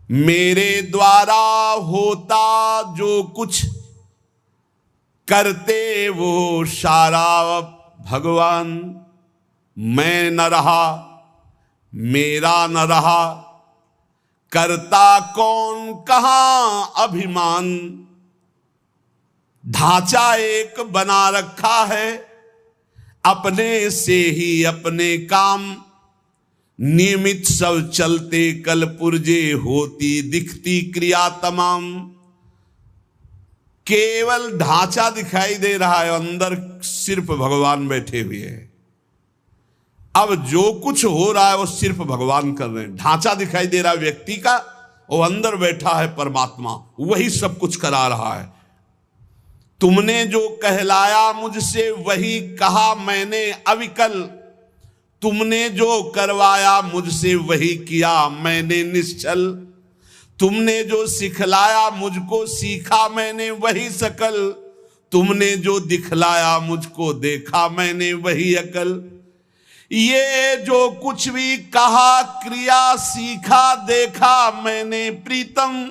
मेरे द्वारा होता जो कुछ करते वो सारा भगवान। मैं न रहा, मेरा न रहा, करता कौन कहां अभिमान। ढांचा एक बना रखा है, अपने से ही अपने काम। नियमित सब चलते कल पुर्जे, होती दिखती क्रिया तमाम। केवल ढांचा दिखाई दे रहा है, अंदर सिर्फ भगवान बैठे हुए हैं। अब जो कुछ हो रहा है वो सिर्फ भगवान कर रहे हैं। ढांचा दिखाई दे रहा है व्यक्ति का, वो अंदर बैठा है परमात्मा, वही सब कुछ करा रहा है। तुमने जो कहलाया मुझसे वही कहा मैंने अविकल। तुमने जो करवाया मुझसे वही किया मैंने निश्चल। तुमने जो सिखलाया मुझको सीखा मैंने वही सकल। तुमने जो दिखलाया मुझको देखा मैंने वही अकल। ये जो कुछ भी कहा क्रिया सीखा देखा मैंने प्रीतम।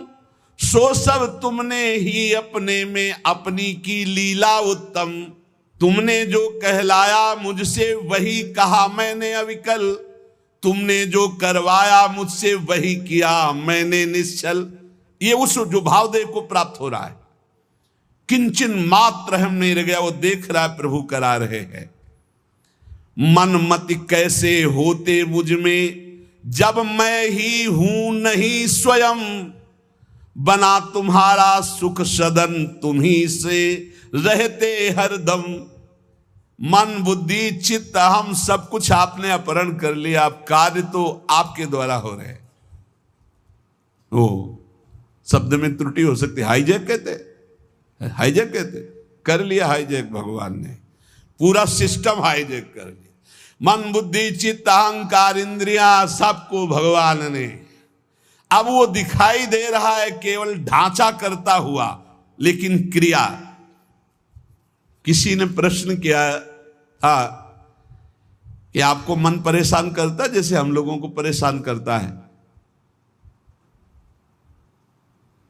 सो सब तुमने ही अपने में अपनी की लीला उत्तम। तुमने जो कहलाया मुझसे वही कहा मैंने अविकल। तुमने जो करवाया मुझसे वही किया मैंने निश्चल। ये उस जो भावदेव को प्राप्त हो रहा है। किंचन मात्र हम नहीं रह गया, वो देख रहा है प्रभु करा रहे हैं। मन मति कैसे होते मुझ में, जब मैं ही हूं नहीं स्वयं। बना तुम्हारा सुख सदन, तुम्ही से रहते हरदम। मन बुद्धि चित्त हम सब कुछ आपने अपहरण कर लिया, अब कार्य तो आपके द्वारा हो रहे। वो शब्द में त्रुटि हो सकती, हाईजैक कहते, हाईजैक कहते, कर लिया हाईजैक भगवान ने, पूरा सिस्टम हाईजैक कर लिया। मन बुद्धि चित्त अहंकार इंद्रियां सबको भगवान ने। अब वो दिखाई दे रहा है केवल ढांचा करता हुआ, लेकिन क्रिया। किसी ने प्रश्न किया था कि आपको मन परेशान करता जैसे हम लोगों को परेशान करता है?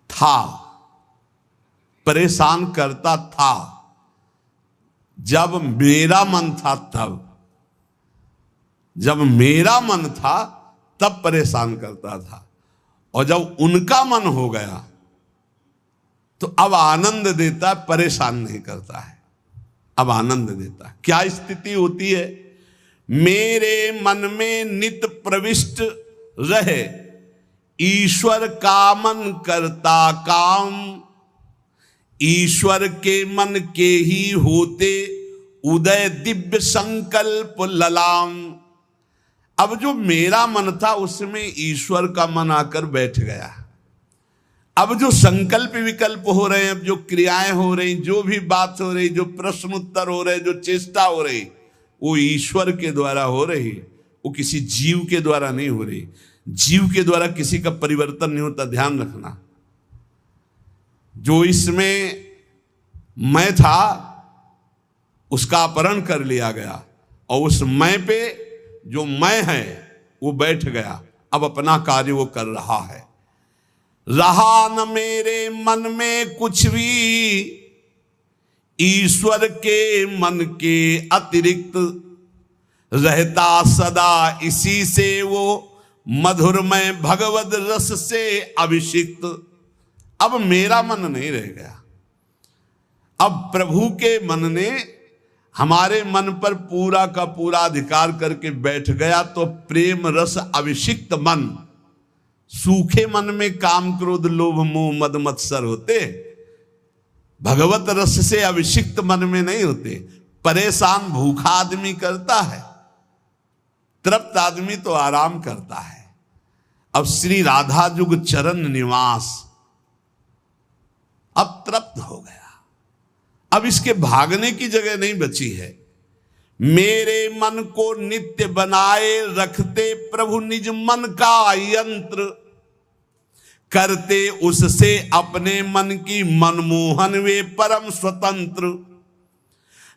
था, परेशान करता था जब मेरा मन था तब। जब मेरा मन था तब परेशान करता था, और जब उनका मन हो गया तो अब आनंद देता है, परेशान नहीं करता है, अब आनंद देता है। क्या स्थिति होती है? मेरे मन में नित प्रविष्ट रहे, ईश्वर का मन करता काम। ईश्वर के मन के ही होते उदय दिव्य संकल्प ललाम। अब जो मेरा मन था उसमें ईश्वर का मन आकर बैठ गया। अब जो संकल्प विकल्प हो रहे हैं, अब जो क्रियाएं हो रही, जो भी बात हो रही, जो प्रश्न उत्तर हो रहे, जो चेष्टा हो रही, वो ईश्वर के द्वारा हो रही, वो किसी जीव के द्वारा नहीं हो रही। जीव के द्वारा किसी का परिवर्तन नहीं होता, ध्यान रखना। जो इसमें मैं था उसका अपहरण कर लिया गया, और उस मैं पे जो मैं है वो बैठ गया, अब अपना कार्य वो कर रहा है। रहा न मेरे मन में कुछ भी, ईश्वर के मन के अतिरिक्त। रहता सदा इसी से वो, मधुरमय भगवद रस से अभिषिक्त। अब मेरा मन नहीं रह गया, अब प्रभु के मन ने हमारे मन पर पूरा का पूरा अधिकार करके बैठ गया। तो प्रेम रस अभिषिक्त मन, सूखे मन में काम क्रोध लोभ मोह मद मत्सर होते, भगवत रस से अभिषिक्त मन में नहीं होते। परेशान भूखा आदमी करता है, तृप्त आदमी तो आराम करता है। अब श्री राधा जुग चरण निवास, अब तृप्त हो गया, अब इसके भागने की जगह नहीं बची है। मेरे मन को नित्य बनाए रखते प्रभु निज मन का यंत्र। करते उससे अपने मन की मनमोहन वे परम स्वतंत्र।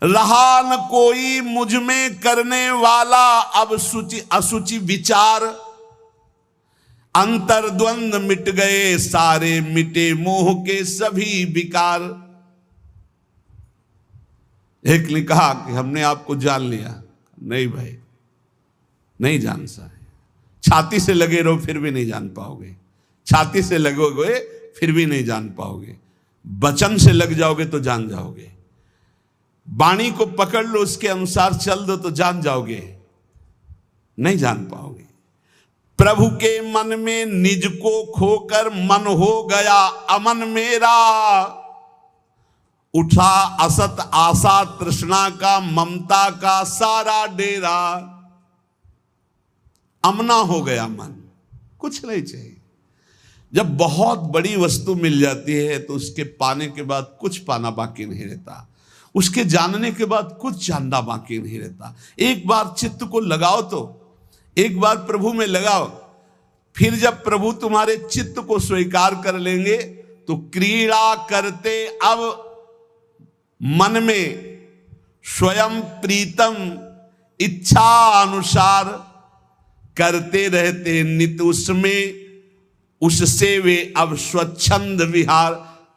रहा न कोई मुझ में करने वाला अब शुचि असुचि विचार। अंतर्द्वंद मिट गए सारे, मिटे मोह के सभी विकार। एक ने कहा कि हमने आपको जान लिया। नहीं भाई, नहीं जान सा है। छाती से लगे रहो फिर भी नहीं जान पाओगे, छाती से लगोगे फिर भी नहीं जान पाओगे, वचन से लग जाओगे तो जान जाओगे, वाणी को पकड़ लो उसके अनुसार चल दो तो जान जाओगे, नहीं जान पाओगे। प्रभु के मन में निज को खोकर मन हो गया अमन मेरा, उठा असत आशा तृष्णा का ममता का सारा डेरा। अमना हो गया मन, कुछ नहीं चाहिए। जब बहुत बड़ी वस्तु मिल जाती है तो उसके पाने के बाद कुछ पाना बाकी नहीं रहता, उसके जानने के बाद कुछ जानना बाकी नहीं रहता। एक बार चित्त को लगाओ तो, एक बार प्रभु में लगाओ, फिर जब प्रभु तुम्हारे चित्त को स्वीकार कर लेंगे तो क्रीड़ा करते अब मन में स्वयं प्रीतम इच्छा अनुसार करते रहते नित उसमें, उससे वे अब स्वच्छंद विहार।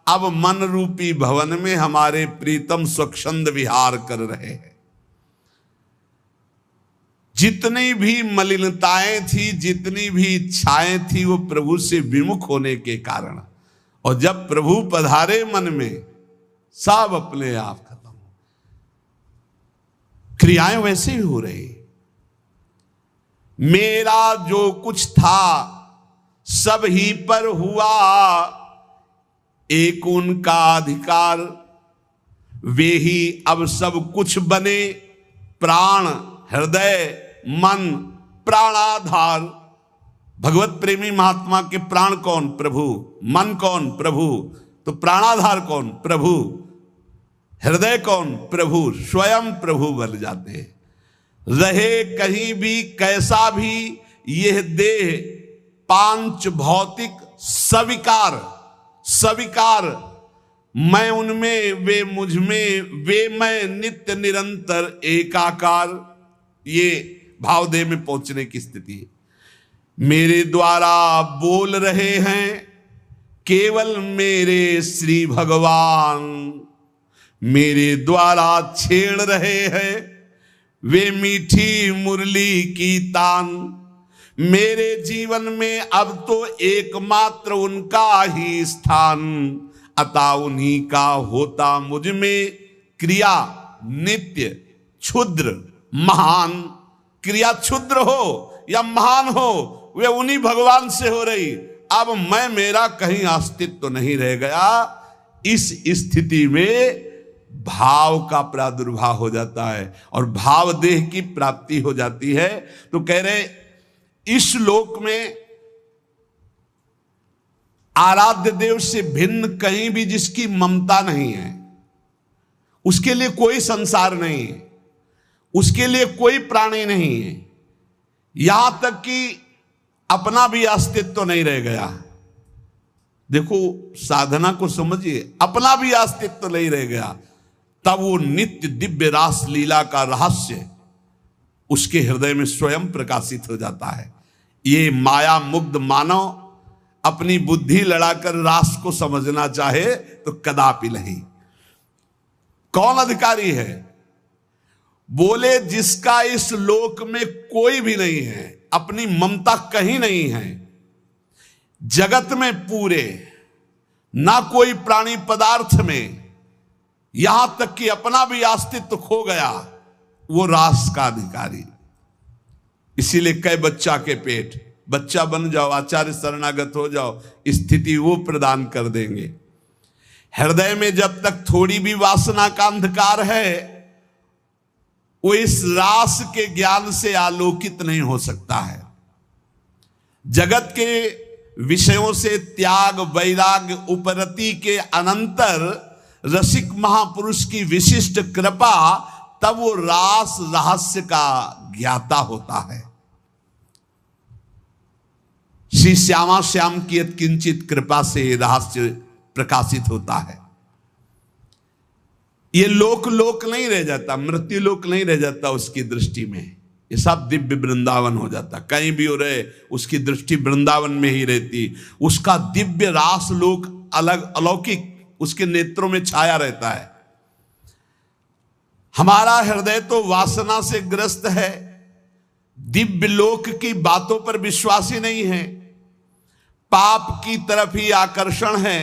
अब मन रूपी भवन में हमारे प्रीतम स्वच्छंद विहार कर रहे हैं। जितनी भी मलिनताएं थी, जितनी भी इच्छाएं थी, वो प्रभु से विमुख होने के कारण, और जब प्रभु पधारे मन में सब अपने आप खत्म। क्रियाएं वैसे ही हो रही। मेरा जो कुछ था सब ही पर हुआ, एक उनका अधिकार, वे ही अब सब कुछ बने, प्राण हृदय मन प्राणाधार। भगवत प्रेमी महात्मा के प्राण कौन? प्रभु। मन कौन? प्रभु। तो प्राणाधार कौन? प्रभु। हृदय कौन? प्रभु। स्वयं प्रभु बन जाते। रहे कहीं भी कैसा भी यह देह पांच भौतिक सविकार, सविकार, मैं उनमें वे मुझ में, वे मैं नित्य निरंतर एकाकार। ये भावदेह में पहुंचने की स्थिति है। मेरे द्वारा बोल रहे हैं केवल मेरे श्री भगवान, मेरे द्वारा छेड़ रहे हैं वे मीठी मुरली की तान। मेरे जीवन में अब तो एकमात्र उनका ही स्थान, अतः उन्हीं का होता मुझ में क्रिया नित्य क्षुद्र महान। क्रिया क्षुद्र हो या महान हो, वे उन्हीं भगवान से हो रही। अब मैं मेरा कहीं अस्तित्व तो नहीं रह गया। इस स्थिति में भाव का प्रादुर्भाव हो जाता है और भाव देह की प्राप्ति हो जाती है। तो कह रहे इस लोक में आराध्य देव से भिन्न कहीं भी जिसकी ममता नहीं है, उसके लिए कोई संसार नहीं है, उसके लिए कोई प्राणी नहीं है, यहां तक कि अपना भी अस्तित्व तो नहीं रह गया। देखो साधना को समझिए, अपना भी अस्तित्व तो नहीं रह गया। तब वो नित्य दिव्य रास लीला का रहस्य उसके हृदय में स्वयं प्रकाशित हो जाता है। ये माया मुग्ध मानव अपनी बुद्धि लड़ाकर रास को समझना चाहे तो कदापि नहीं। कौन अधिकारी है? बोले जिसका इस लोक में कोई भी नहीं है, अपनी ममता कहीं नहीं है, जगत में पूरे ना कोई प्राणी पदार्थ में, यहां तक कि अपना भी अस्तित्व खो गया, वो रास का अधिकारी। इसीलिए कई बच्चा के पेट, बच्चा बन जाओ, आचार्य शरणागत हो जाओ, स्थिति वो प्रदान कर देंगे। हृदय में जब तक थोड़ी भी वासना का अंधकार है, वो इस रास के ज्ञान से आलोकित नहीं हो सकता है। जगत के विषयों से त्याग वैराग्य उपरति के अनंतर रसिक महापुरुष की विशिष्ट कृपा, तब वो रास रहस्य का ज्ञाता होता है। श्री श्यामा श्याम की किंचित कृपा से रहस्य प्रकाशित होता है। ये लोक लोक नहीं रह जाता, मृत्यु लोक नहीं रह जाता उसकी दृष्टि में। ये सब दिव्य वृंदावन हो जाता। कहीं भी हो रहे उसकी दृष्टि वृंदावन में ही रहती, उसका दिव्य रास लोक अलग अलौकिक उसके नेत्रों में छाया रहता है। हमारा हृदय तो वासना से ग्रस्त है, दिव्य लोक की बातों पर विश्वास ही नहीं है, पाप की तरफ ही आकर्षण है,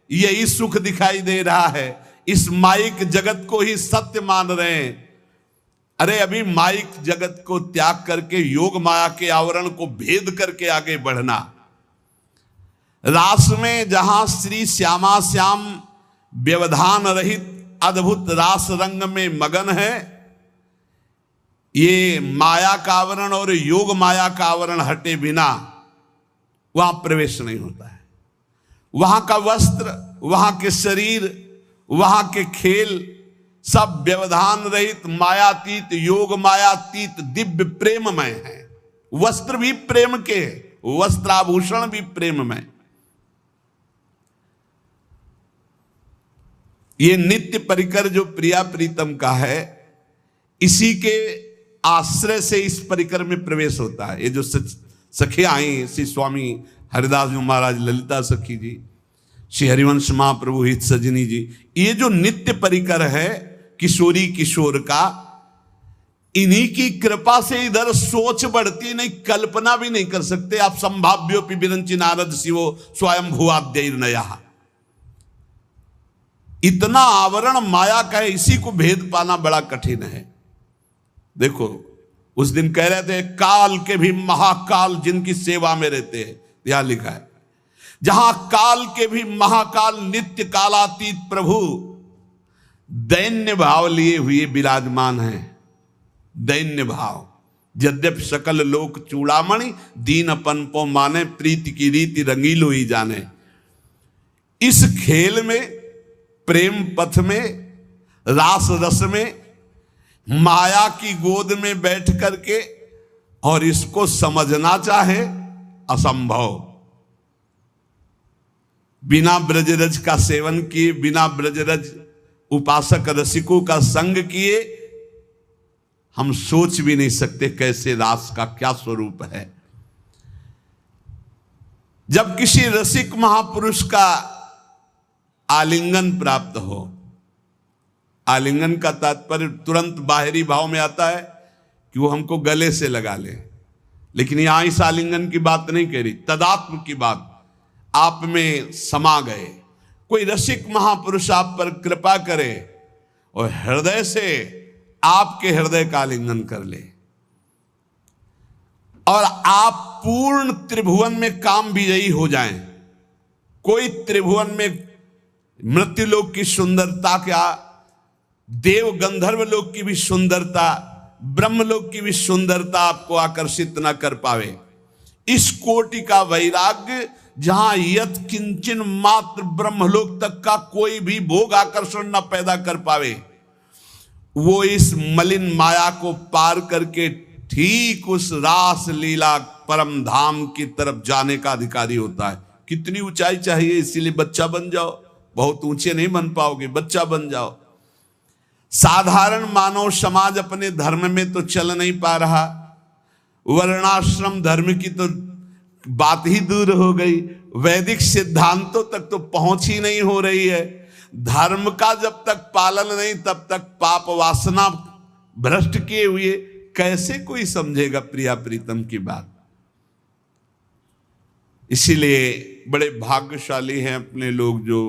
यही सुख दिखाई दे रहा है, इस माइक जगत को ही सत्य मान रहे हैं। अरे अभी माइक जगत को त्याग करके योग माया के आवरण को भेद करके आगे बढ़ना। रास में जहां श्री श्यामा श्याम व्यवधान रहित अद्भुत रास रंग में मगन है, ये माया का आवरण और योग माया का आवरण हटे बिना वहां प्रवेश नहीं होता है। वहां का वस्त्र, वहां के शरीर, वहां के खेल सब व्यवधान रहित मायातीत योग मायातीत दिव्य प्रेममय है। वस्त्र भी प्रेम के, वस्त्राभूषण भी प्रेममय। ये नित्य परिकर जो प्रिया प्रीतम का है, इसी के आश्रय से इस परिकर में प्रवेश होता है। ये जो सखी आई, श्री स्वामी हरिदास जी महाराज, ललिता सखी जी, श्री हरिवंश महाप्रभु हित सजनी जी, ये जो नित्य परिकर है किशोरी किशोर का, इन्हीं की कृपा से इधर सोच बढ़ती नहीं, कल्पना भी नहीं कर सकते आप। संभाव्योपि विरंचि नारद शिवो स्वयं भुवाद्यैर्नया, इतना आवरण माया का है, इसी को भेद पाना बड़ा कठिन है। देखो उस दिन कह रहे थे काल के भी महाकाल जिनकी सेवा में रहते हैं, यहां लिखा है जहां काल के भी महाकाल नित्य कालातीत प्रभु दैन्य भाव लिए हुए विराजमान हैं। दैन्य भाव, यद्यपि सकल लोक चूड़ामणि दीन अपन पो माने, प्रीति की रीति रंगीलो ही जाने। इस खेल में, प्रेम पथ में, रास रस में, माया की गोद में बैठ करके और इसको समझना चाहे असंभव। बिना ब्रजरज का सेवन किए, बिना ब्रजरज उपासक रसिकों का संग किए हम सोच भी नहीं सकते कैसे रास का क्या स्वरूप है। जब किसी रसिक महापुरुष का आलिंगन प्राप्त हो, आलिंगन का तात्पर्य तुरंत बाहरी भाव में आता है कि वो हमको गले से लगा ले, लेकिन यहां इस आलिंगन की बात नहीं कह रही, तदात्म की बात। आप में समा गए, कोई रसिक महापुरुष आप पर कृपा करे और हृदय से आपके हृदय का आलिंगन कर ले, और आप पूर्ण त्रिभुवन में काम विजयी हो जाएं। कोई त्रिभुवन में मृत्युलोक की सुंदरता, क्या देव गंधर्व लोक की भी सुंदरता, ब्रह्मलोक की भी सुंदरता आपको आकर्षित न कर पावे। इस कोटि का वैराग्य जहां यत किंचन मात्र ब्रह्मलोक तक का कोई भी भोग आकर्षण न पैदा कर पावे, वो इस मलिन माया को पार करके ठीक उस रास लीला परम धाम की तरफ जाने का अधिकारी होता है। कितनी ऊंचाई चाहिए, इसीलिए बच्चा बन जाओ। बहुत ऊंचे नहीं बन पाओगे, बच्चा बन जाओ। साधारण मानव समाज अपने धर्म में तो चल नहीं पा रहा, वर्णाश्रम धर्म की तो बात ही दूर हो गई, वैदिक सिद्धांतों तक तो पहुंच ही नहीं हो रही है। धर्म का जब तक पालन नहीं, तब तक पाप वासना भ्रष्ट किए हुए कैसे कोई समझेगा प्रिया प्रीतम की बात। इसीलिए बड़े भाग्यशाली हैं अपने लोग जो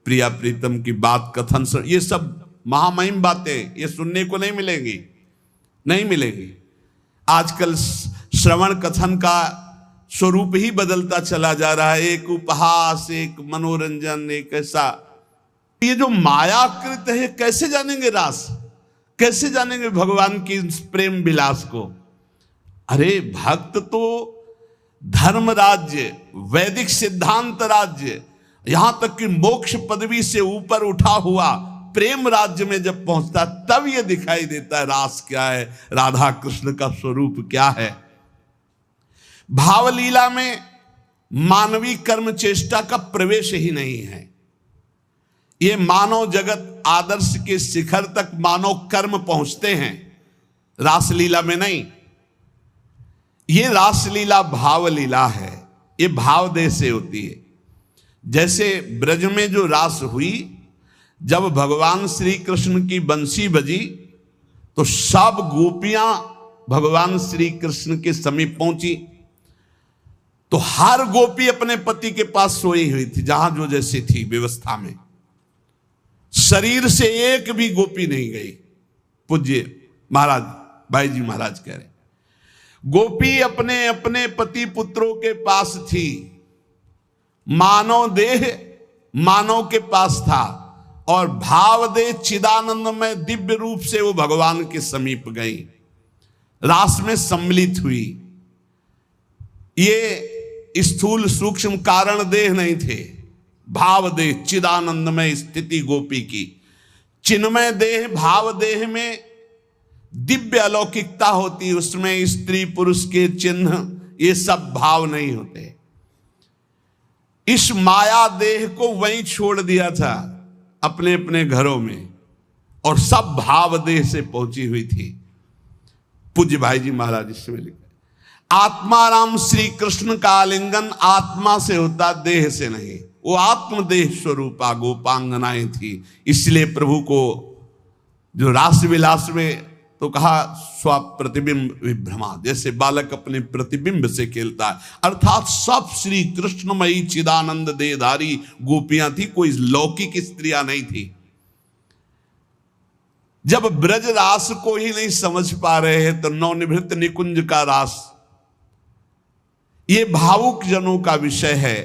प्रिया प्रीतम की बात कथन सुन। ये सब महामहिम बातें ये सुनने को नहीं मिलेंगी, नहीं मिलेगी। आजकल श्रवण कथन का स्वरूप ही बदलता चला जा रहा है, एक उपहास, एक मनोरंजन, एक ऐसा। ये जो मायाकृत है, कैसे जानेंगे रास, कैसे जानेंगे भगवान की प्रेम विलास को। अरे भक्त तो धर्म राज्य, वैदिक सिद्धांत राज्य, यहां तक कि मोक्ष पदवी से ऊपर उठा हुआ प्रेम राज्य में जब पहुंचता, तब यह दिखाई देता है रास क्या है, राधा कृष्ण का स्वरूप क्या है। भावलीला में मानवीय कर्म चेष्टा का प्रवेश ही नहीं है। ये मानव जगत आदर्श के शिखर तक मानव कर्म पहुंचते हैं, रासलीला में नहीं। ये रासलीला भाव लीला है, ये भाव देह से होती है। जैसे ब्रज में जो रास हुई, जब भगवान श्री कृष्ण की बंसी बजी तो सब गोपियां भगवान श्री कृष्ण के समीप पहुंची। तो हर गोपी अपने पति के पास सोई हुई थी, जहां जो जैसी थी व्यवस्था में। शरीर से एक भी गोपी नहीं गई। पूज्य महाराज भाई जी महाराज कह रहे, गोपी अपने अपने पति पुत्रों के पास थी। मानव देह मानव के पास था और भाव देह चिदानंद में दिव्य रूप से वो भगवान के समीप गई, रास में सम्मिलित हुई। ये स्थूल सूक्ष्म कारण देह नहीं थे, भाव देह चिदानंद में स्थिति गोपी की। चिन्मय देह भाव देह में दिव्य अलौकिकता होती, उसमें स्त्री पुरुष के चिन्ह ये सब भाव नहीं होते। इस माया देह को वहीं छोड़ दिया था अपने अपने घरों में, और सब भाव देह से पहुंची हुई थी। पूज्य भाई जी महाराज इसमें लिखे, आत्माराम श्री कृष्ण का आलिंगन आत्मा से होता, देह से नहीं। वो आत्मदेह स्वरूपा गोपांगनाएं थी। इसलिए प्रभु को जो रास विलास में तो कहा स्वप्रतिबिंब विभ्रमा, जैसे बालक अपने प्रतिबिंब से खेलता है। अर्थात सब श्री कृष्णमयी चिदानंद देहधारी गोपियां थी, कोई लौकिक स्त्रियां नहीं थी। जब ब्रज रास को ही नहीं समझ पा रहे हैं तो नवनिवृत्त निकुंज का रास ये भावुक जनों का विषय है,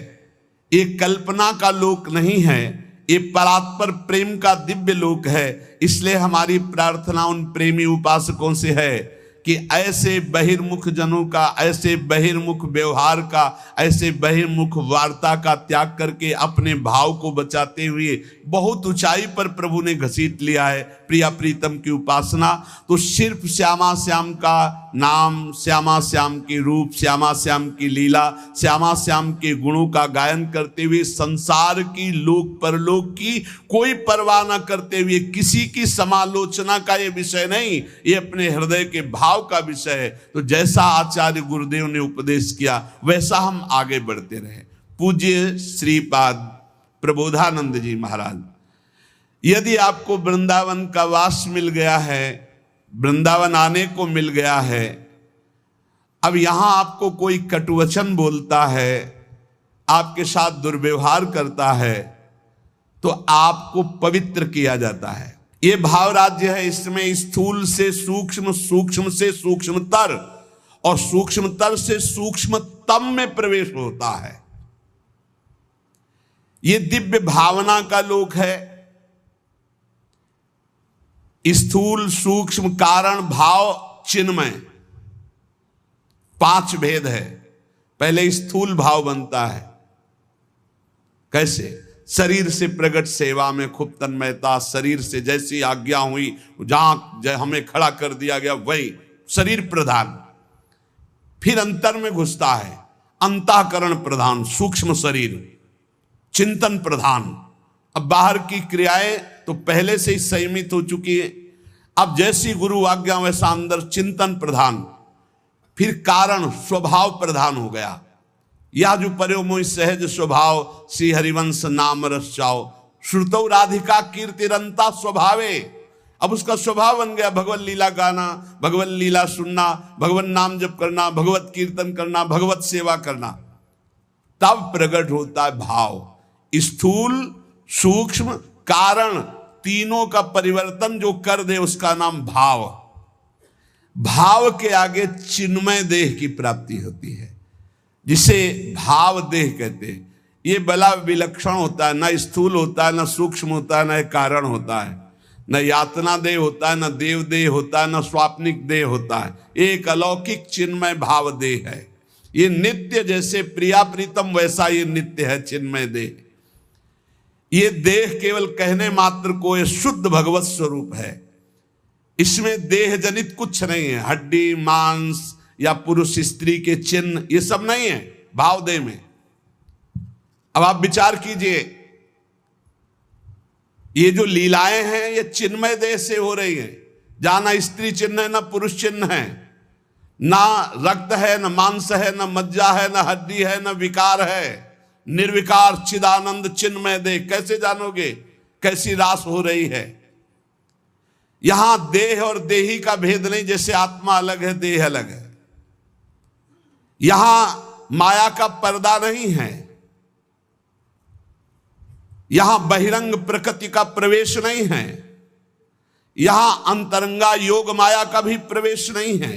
ये कल्पना का लोक नहीं है, ये परात्पर प्रेम का दिव्य लोक है। इसलिए हमारी प्रार्थना उन प्रेमी उपासकों से है कि ऐसे बहिर्मुख जनों का, ऐसे बहिर्मुख व्यवहार का, ऐसे बहिर्मुख वार्ता का त्याग करके अपने भाव को बचाते हुए बहुत ऊंचाई पर प्रभु ने घसीट लिया है प्रिया प्रीतम की उपासना। तो सिर्फ श्यामा श्याम का नाम, श्यामा श्याम के रूप, श्यामा श्याम की लीला, श्यामा श्याम के गुणों का गायन करते हुए संसार की लोक परलोक की कोई परवाह न करते हुए, किसी की समालोचना का ये विषय नहीं, ये अपने हृदय के भाव का विषय है। तो जैसा आचार्य गुरुदेव ने उपदेश किया वैसा हम आगे बढ़ते रहे। पूज्य श्रीपाद प्रबोधानंद जी महाराज, यदि आपको वृंदावन का वास मिल गया है, वृंदावन आने को मिल गया है, अब यहां आपको कोई कटुवचन बोलता है, आपके साथ दुर्व्यवहार करता है, तो आपको पवित्र किया जाता है। ये भाव राज्य है, इसमें स्थूल से सूक्ष्म, सूक्ष्म से सूक्ष्मतर और सूक्ष्मतर से सूक्ष्मतम में प्रवेश होता है। ये दिव्य भावना का लोक है। स्थूल सूक्ष्म कारण भाव चिन्मय, 5 भेद है। पहले स्थूल भाव बनता है, कैसे? शरीर से प्रकट सेवा में खूब तन्मयता, शरीर से जैसी आज्ञा हुई जहां हमें खड़ा कर दिया गया वही शरीर प्रधान। फिर अंतर में घुसता है, अंतःकरण प्रधान, सूक्ष्म शरीर, चिंतन प्रधान। अब बाहर की क्रियाएं तो पहले से ही संयमित हो चुकी है, अब जैसी गुरु आज्ञा वैसा अंदर चिंतन प्रधान। फिर कारण स्वभाव प्रधान हो गया, या जो पर्यो मोहि सहज स्वभाव, श्री हरिवंश नाम रस चाओ, श्रुतौ राधिका कीर्तिरंता स्वभावे। अब उसका स्वभाव बन गया भगवत लीला गाना, भगवत लीला सुनना, भगवत नाम जप करना, भगवत कीर्तन करना, भगवत सेवा करना। तब प्रकट होता है भाव। स्थूल सूक्ष्म कारण तीनों का परिवर्तन जो कर दे उसका नाम भाव। भाव के आगे चिन्मय देह की प्राप्ति होती है, जिसे भाव देह कहते हैं। ये बड़ा विलक्षण होता है, न स्थूल होता है, न सूक्ष्म होता है, न कारण होता है, न यातना देह होता है, न देव देह होता है, न स्वाप्निक देह होता है। एक अलौकिक चिन्मय भाव देह है। ये नित्य, जैसे प्रिया प्रीतम वैसा ये नित्य है चिन्मय देह। ये देह केवल कहने मात्र को ये शुद्ध भगवत स्वरूप है। इसमें देह जनित कुछ नहीं है, हड्डी मांस या पुरुष स्त्री के चिन्ह ये सब नहीं है भाव देह में। अब आप विचार कीजिए, ये जो लीलाएं हैं ये चिन्मय देह से हो रही हैं, जहां ना स्त्री चिन्ह है ना पुरुष चिन्ह है। ना रक्त है, न मांस है, न मज्जा है, न हड्डी है, न विकार है। निर्विकार चिदानंद चिन्मय देह। कैसे जानोगे? कैसी रास हो रही है। यहां देह और देही का भेद नहीं, जैसे आत्मा अलग है देह अलग है। यहां माया का पर्दा नहीं है, यहां बहिरंग प्रकृति का प्रवेश नहीं है, यहां अंतरंगा योग माया का भी प्रवेश नहीं है।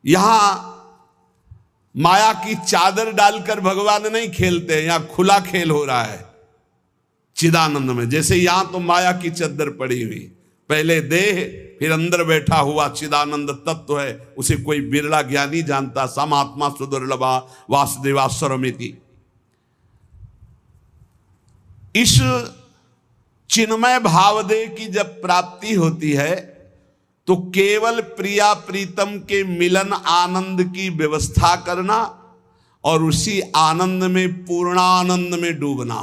यहां माया की चादर डालकर भगवान नहीं खेलते, यहां खुला खेल हो रहा है चिदानंद में। जैसे यहां तो माया की चादर पड़ी हुई, पहले देह फिर अंदर बैठा हुआ चिदानंद तत्व है, उसे कोई बिरला ज्ञानी जानता। समात्मा सुदुर्लभा वासुदेवा सर्वमिति। इस चिन्मय भावदेह की जब प्राप्ति होती है तो केवल प्रिया प्रीतम के मिलन आनंद की व्यवस्था करना और उसी आनंद में पूर्णानंद में डूबना।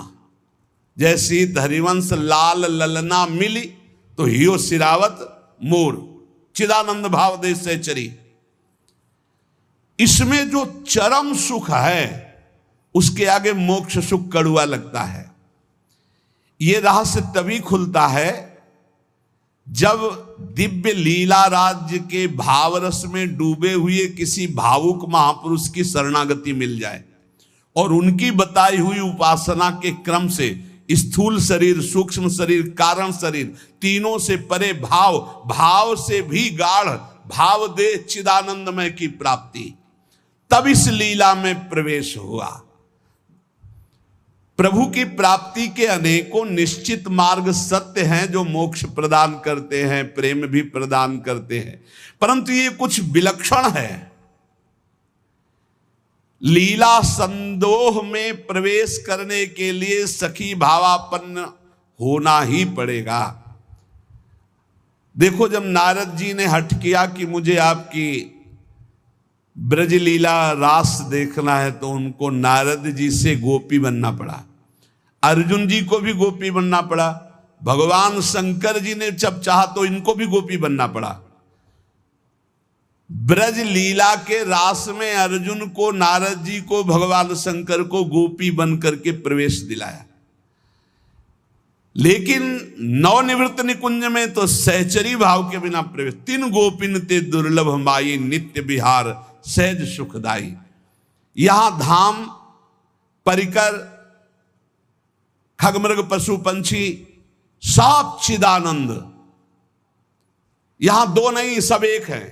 जैसी धरिवंश लाल ललना मिली तो हियो सिरावत मोर, चिदानंद भावदेह से चरी। इसमें जो चरम सुख है उसके आगे मोक्ष सुख कड़ुआ लगता है। यह रहस्य तभी खुलता है जब दिव्य लीला राज्य के भावरस में डूबे हुए किसी भावुक महापुरुष की शरणागति मिल जाए और उनकी बताई हुई उपासना के क्रम से स्थूल शरीर, सूक्ष्म शरीर, कारण शरीर, तीनों से परे भाव, भाव से भी गाढ़ भाव दे चिदानंदमय की प्राप्ति, तब इस लीला में प्रवेश हुआ। प्रभु की प्राप्ति के अनेकों निश्चित मार्ग सत्य हैं जो मोक्ष प्रदान करते हैं, प्रेम भी प्रदान करते हैं, परंतु ये कुछ विलक्षण है। लीला संदोह में प्रवेश करने के लिए सखी भावापन्न होना ही पड़ेगा। देखो, जब नारद जी ने हठ किया कि मुझे आपकी ब्रज लीला रास देखना है, तो उनको नारद जी से गोपी बनना पड़ा। अर्जुन जी को भी गोपी बनना पड़ा। भगवान शंकर जी ने जब चाहा तो इनको भी गोपी बनना पड़ा। ब्रज लीला के रास में अर्जुन को, नारद जी को, भगवान शंकर को गोपी बन करके प्रवेश दिलाया। लेकिन नवनिवृत्त निकुंज में तो सहचरी भाव के बिना प्रवेश। तीन गोपिन ते दुर्लभ माई, नित्य विहार सहज सुखदाई। यहां धाम, परिकर, खगमृग पशु पंछी सब चिदानंद। यहां दो नहीं, सब एक है।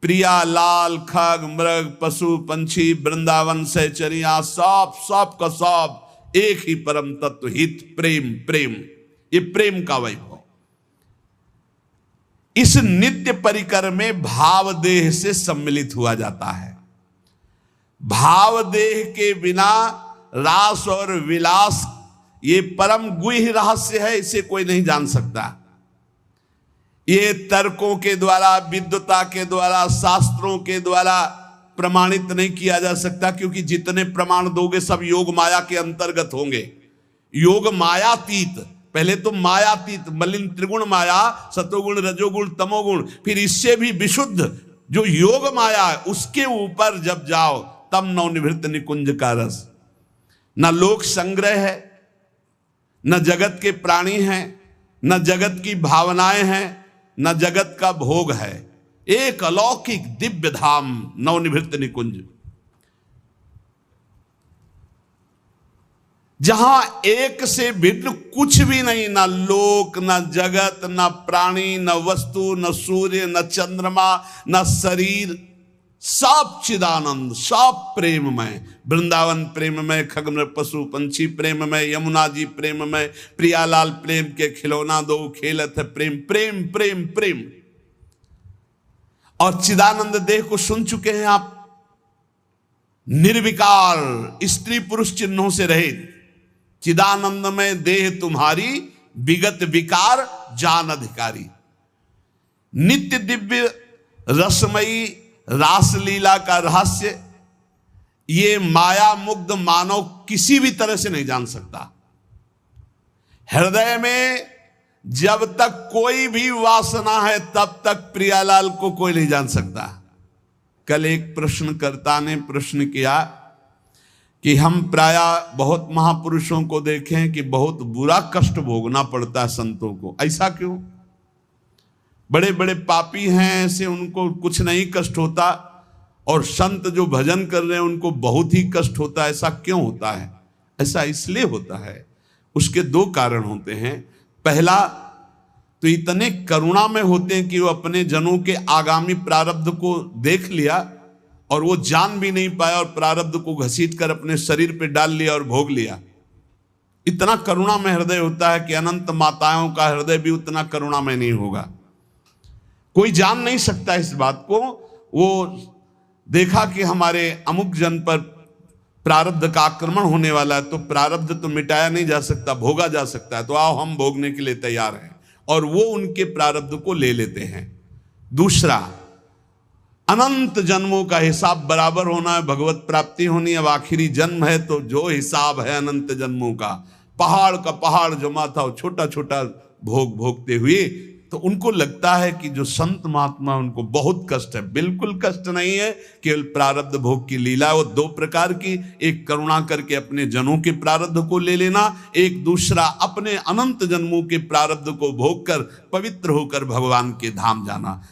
प्रिया, लाल, खग, मृग, पशु पंछी, वृंदावन, सहचरिया, सब का सब एक ही परम तत्व, हित, प्रेम। प्रेम, ये प्रेम का वैभव। इस नित्य परिकर में भाव देह से सम्मिलित हुआ जाता है। भाव देह के बिना रास और विलास, ये परम गुह्य रहस्य है, इसे कोई नहीं जान सकता। ये तर्कों के द्वारा, विद्वता के द्वारा, शास्त्रों के द्वारा प्रमाणित नहीं किया जा सकता, क्योंकि जितने प्रमाण दोगे सब योग माया के अंतर्गत होंगे। योग मायातीत, पहले तो मायातीत, मलिन त्रिगुण माया, सतोगुण, रजोगुण, तमोगुण, फिर इससे भी विशुद्ध जो योग माया है उसके ऊपर जब जाओ तब नवनिवृत्त निकुंज का रस। न लोक संग्रह है, न जगत के प्राणी हैं, न जगत की भावनाएं हैं, न जगत का भोग है। एक अलौकिक दिव्य धाम नवनिवृत्त निकुंज, जहां एक से भिन्न कुछ भी नहीं, न लोक, न जगत, न प्राणी, न वस्तु, न सूर्य, न चंद्रमा, न शरीर, सब चिदानंद, सब प्रेममय। वृंदावन प्रेममय, खगमृग पशु पंछी प्रेममय, यमुना जी प्रेममय, प्रियालाल प्रेम के खिलौना दो खेलत है प्रेम, प्रेम प्रेम प्रेम। और चिदानंद देह को सुन चुके हैं आप, निर्विकार, स्त्री पुरुष चिन्हों से रहित। चिदानंद में देह तुम्हारी, विगत विकार जान अधिकारी। नित्य दिव्य रसमयी रासलीला का रहस्य ये माया मुग्ध मानव किसी भी तरह से नहीं जान सकता। हृदय में जब तक कोई भी वासना है तब तक प्रियालाल को कोई नहीं जान सकता। कल एक प्रश्नकर्ता ने प्रश्न किया कि हम प्रायः बहुत महापुरुषों को देखें कि बहुत बुरा कष्ट भोगना पड़ता है संतों को, ऐसा क्यों? बड़े बड़े पापी हैं ऐसे, उनको कुछ नहीं कष्ट होता, और संत जो भजन कर रहे हैं उनको बहुत ही कष्ट होता है, ऐसा क्यों होता है? ऐसा इसलिए होता है, उसके दो कारण होते हैं। पहला तो इतने करुणा में होते हैं कि वो अपने जनों के आगामी प्रारब्ध को देख लिया और वो जान भी नहीं पाया और प्रारब्ध को घसीट कर अपने शरीर पे डाल लिया और भोग लिया। इतना करुणा में हृदय होता है कि अनंत माताओं का हृदय भी उतना करुणा में नहीं होगा। कोई जान नहीं सकता इस बात को। वो देखा कि हमारे अमुक जन पर प्रारब्ध का आक्रमण होने वाला है, तो प्रारब्ध तो मिटाया नहीं जा सकता, भोगा जा सकता है, तो आओ हम भोगने के लिए तैयार हैं, और वो उनके प्रारब्ध को ले लेते हैं। दूसरा, अनंत जन्मों का हिसाब बराबर होना है, भगवत प्राप्ति होनी है। अब आखिरी जन्म है तो जो हिसाब है अनंत जन्मों का, पहाड़ का पहाड़ जमा था, छोटा छोटा भोग भोगते हुए, तो उनको लगता है कि जो संत महात्मा उनको बहुत कष्ट है। बिल्कुल कष्ट नहीं है, केवल प्रारब्ध भोग की लीला। वो दो प्रकार की, एक करुणा करके अपने जनों के प्रारब्ध को ले लेना, एक दूसरा अपने अनंत जन्मों के प्रारब्ध को भोग कर पवित्र होकर भगवान के धाम जाना।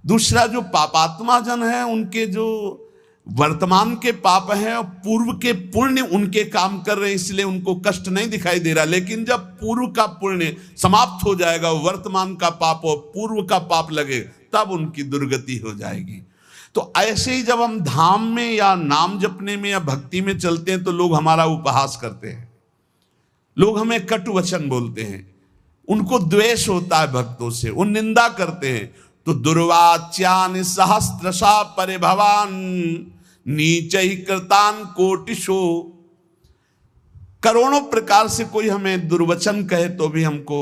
दूसरा, जो पापात्मा जन है उनके जो वर्तमान के पाप हैं और पूर्व के पुण्य उनके काम कर रहे हैं, इसलिए उनको कष्ट नहीं दिखाई दे रहा। लेकिन जब पूर्व का पुण्य समाप्त हो जाएगा, वर्तमान का पाप और पूर्व का पाप लगे, तब उनकी दुर्गति हो जाएगी। तो ऐसे ही जब हम धाम में या नाम जपने में या भक्ति में चलते हैं तो लोग हमारा उपहास करते हैं, लोग हमें कटु वचन बोलते हैं, उनको द्वेष होता है भक्तों से, वो निंदा करते हैं। तो दुर्वाच्यान सहस्त्रशा परिभवान नीचै कृतान कोटिशो। करोड़ों प्रकार से कोई हमें दुर्वचन कहे तो भी हमको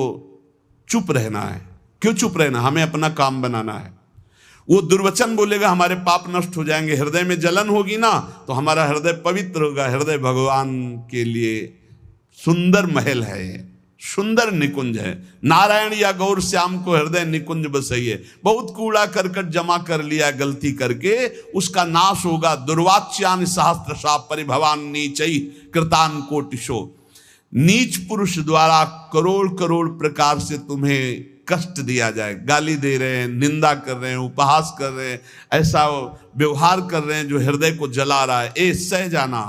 चुप रहना है। क्यों चुप रहना? हमें अपना काम बनाना है। वो दुर्वचन बोलेगा, हमारे पाप नष्ट हो जाएंगे, हृदय में जलन होगी ना तो हमारा हृदय पवित्र होगा। हृदय भगवान के लिए सुंदर महल है, सुंदर निकुंज है। नारायण या गौर श्याम को हृदय निकुंज बसइए। बहुत कूड़ा करकट जमा कर लिया गलती करके, उसका नाश होगा। दुर्वाच्यान सहस्त्रशा परिभवान नीचै कृतान कोटिशो। नीच पुरुष द्वारा करोड़ करोड़ प्रकार से तुम्हें कष्ट दिया जाए, गाली दे रहे हैं, निंदा कर रहे हैं, उपहास कर रहे हैं, ऐसा व्यवहार कर रहे हैं जो हृदय को जला रहा है, ए सह जाना,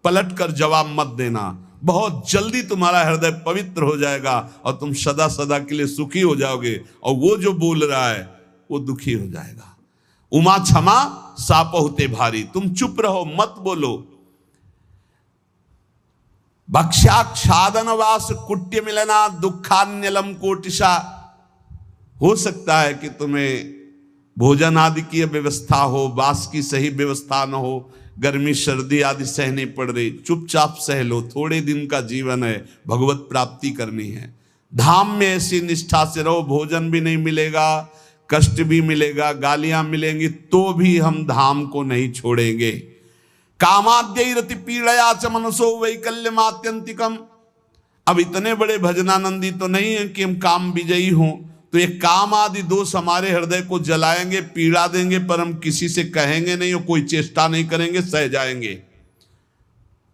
पलट कर जवाब मत देना। बहुत जल्दी तुम्हारा हृदय पवित्र हो जाएगा और तुम सदा सदा के लिए सुखी हो जाओगे, और वो जो बोल रहा है वो दुखी हो जाएगा। उमा क्षमा सापहुते भारी। तुम चुप रहो, मत बोलो। भक्ष्याक्षादन वास कुट्य मिलना दुखान्यलम कोटिशा। हो सकता है कि तुम्हें भोजन आदि की व्यवस्था हो, वास की सही व्यवस्था न हो, गर्मी सर्दी आदि सहनी पड़ रही, चुपचाप सह लो। थोड़े दिन का जीवन है, भगवत प्राप्ति करनी है। धाम में ऐसी निष्ठा से रहो, भोजन भी नहीं मिलेगा, कष्ट भी मिलेगा, गालियां मिलेंगी, तो भी हम धाम को नहीं छोड़ेंगे। कामाद्यैरति पीड़या च मनसो वैकल्यमात्यंतिकम। अब इतने बड़े भजनानंदी तो नहीं है कि हम काम विजयी हों, तो ये काम आदि दोष हमारे हृदय को जलाएंगे, पीड़ा देंगे, पर हम किसी से कहेंगे नहीं और कोई चेष्टा नहीं करेंगे, सह जाएंगे।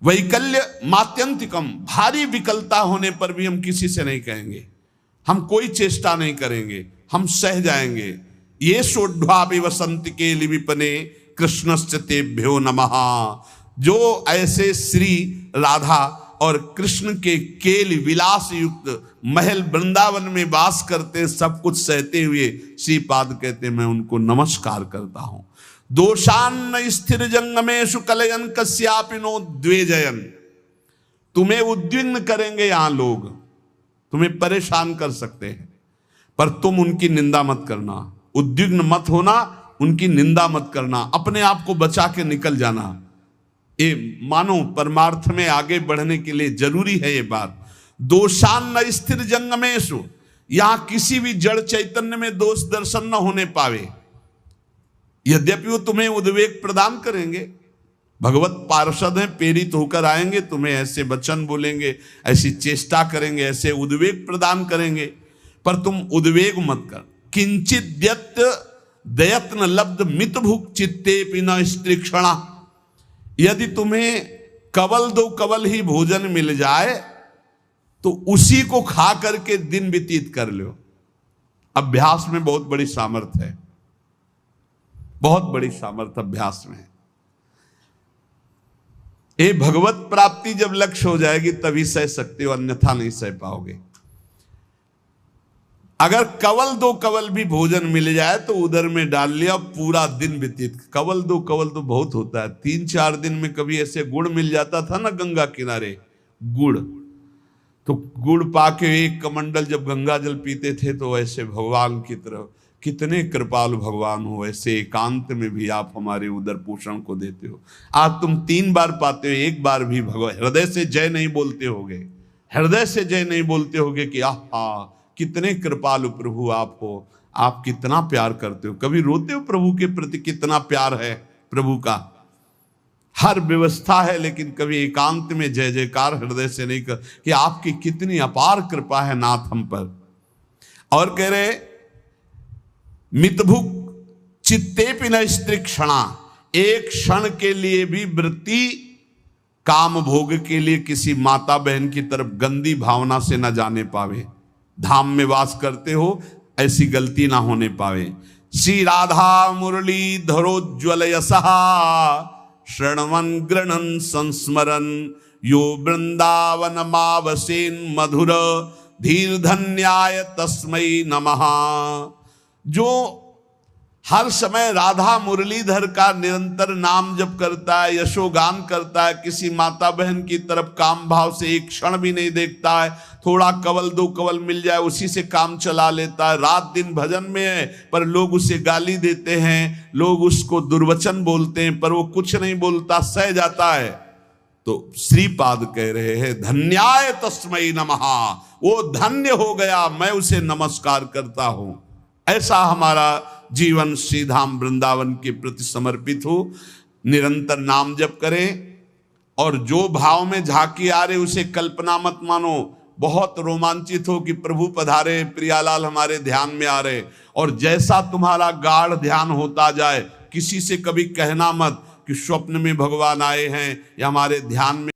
वैकल्य मात्यंतिकम, भारी विकलता होने पर भी हम किसी से नहीं कहेंगे, हम कोई चेष्टा नहीं करेंगे, हम सह जाएंगे। ये सोढ़ा वसंत के लिविपने कृष्णश्च तेभ्यो नमः। जो ऐसे श्री राधा और कृष्ण के केल विलास युक्त महल वृंदावन में वास करते, सब कुछ सहते हुए श्रीपाद कहते मैं उनको नमस्कार करता हूं। दोषान्न स्थिर जंगमेशु कलयन कस्यापिनो द्वेजयन। तुम्हें उद्विग्न करेंगे यहां लोग, तुम्हें परेशान कर सकते हैं, पर तुम उनकी निंदा मत करना, उद्विग्न मत होना, उनकी निंदा मत करना, अपने आप को बचा के निकल जाना। ये मानो परमार्थ में आगे बढ़ने के लिए जरूरी है ये बात। दोषान्न स्थिर जंगमेशु, यहां किसी भी जड़ चैतन्य में दोष दर्शन न होने पावे। यद्यपि वो तुम्हें उद्वेग प्रदान करेंगे, भगवत पार्षद हैं, प्रेरित होकर आएंगे, तुम्हें ऐसे वचन बोलेंगे, ऐसी चेष्टा करेंगे, ऐसे उद्वेग प्रदान करेंगे, पर तुम उद्वेग मत कर। किंचित दयत्न लब्ध मित भुक चित्ते पिन स्त्रीक्षणा। यदि तुम्हें कवल दो कवल ही भोजन मिल जाए तो उसी को खा करके दिन व्यतीत कर लो। अभ्यास में बहुत बड़ी सामर्थ्य है, बहुत बड़ी सामर्थ्य अभ्यास में है। ये भगवत प्राप्ति जब लक्ष्य हो जाएगी तभी सह सकते हो, अन्यथा नहीं सह पाओगे। अगर कवल दो कवल भी भोजन मिल जाए तो उधर में डाल लिया, पूरा दिन व्यतीत। कवल दो कवल तो बहुत होता है, 3-4 दिन में कभी ऐसे गुड़ मिल जाता था ना गंगा किनारे, गुड़, तो गुड़ पाके एक कमंडल जब गंगा जल पीते थे तो ऐसे भगवान की तरफ, कितने कृपालु भगवान हो, ऐसे एकांत में भी आप हमारे उदर पोषण को देते हो। आज तुम 3 बार पाते हो, एक बार भी भगवान हृदय से जय नहीं बोलते होगे, हृदय से जय नहीं बोलते होगे कि आहा कितने कृपालु प्रभु आप हो, आप कितना प्यार करते हो। कभी रोते हो प्रभु के प्रति, कितना प्यार है प्रभु का। हर व्यवस्था है लेकिन कभी एकांत में जय जयकार हृदय से नहीं कर कि आपकी कितनी अपार कृपा है नाथ हम पर। और कह रहे मितभुक चित्ते पिन स्त्री क्षणा, एक क्षण के लिए भी वृत्ति काम भोग के लिए किसी माता बहन की तरफ गंदी भावना से न जाने पावे। धाम में वास करते हो, ऐसी गलती ना होने पावे। श्री राधा मुरली धरोज्वल यशहा श्रणवन गृणन संस्मरन यो वृंदावन मावसेन मधुर धीर धन्याय तस्मै नमः। जो हर समय राधा मुरलीधर का निरंतर नाम जप करता है, यशोगान करता है, किसी माता बहन की तरफ काम भाव से एक क्षण भी नहीं देखता है, थोड़ा कवल दो कवल मिल जाए उसी से काम चला लेता है, रात दिन भजन में है पर लोग उसे गाली देते हैं, लोग उसको दुर्वचन बोलते हैं पर वो कुछ नहीं बोलता, सह जाता है। तो श्रीपाद कह रहे हैं धन्याय तस्मै नमः, वो धन्य हो गया, मैं उसे नमस्कार करता हूं। ऐसा हमारा जीवन श्रीधाम वृंदावन के प्रति समर्पित हो, निरंतर नाम जप करें और जो भाव में झांकी आ रहे उसे कल्पना मत मानो। बहुत रोमांचित हो कि प्रभु पधारे, प्रियालाल हमारे ध्यान में आ रहे, और जैसा तुम्हारा गाढ़ ध्यान होता जाए किसी से कभी कहना मत कि स्वप्न में भगवान आए हैं या हमारे ध्यान में